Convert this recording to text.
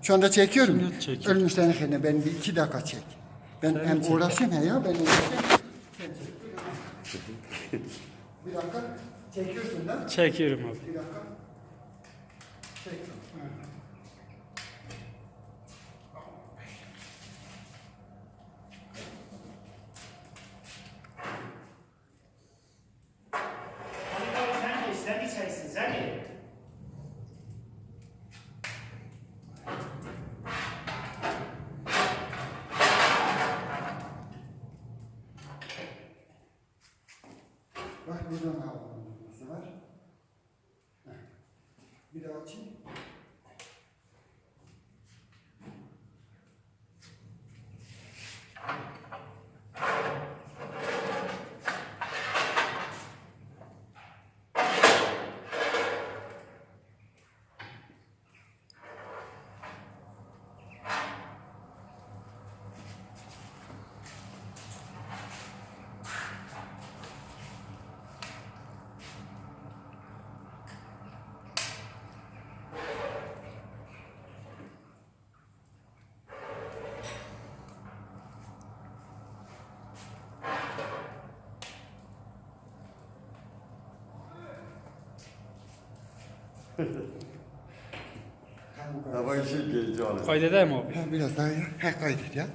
Şu anda çekiyorum. Şimdi çekiyorum. Ölmüş senin yerine ben bir 2 dakika çek. Ben Sen hem çek. uğraşayım he ya ben uğraşayım. Sen çek. Bir dakika. Çekiyorsun da. Çekiyorum abi. Bir dakika. Çek. Ha. Sen içersin, sen ye. Bak buradan havalandırması var. Heh. Bir daha açayım. Hava işi geldi abi. Kaydedeyim abi. Ha, biraz daha ya. Ha, kaydet ya.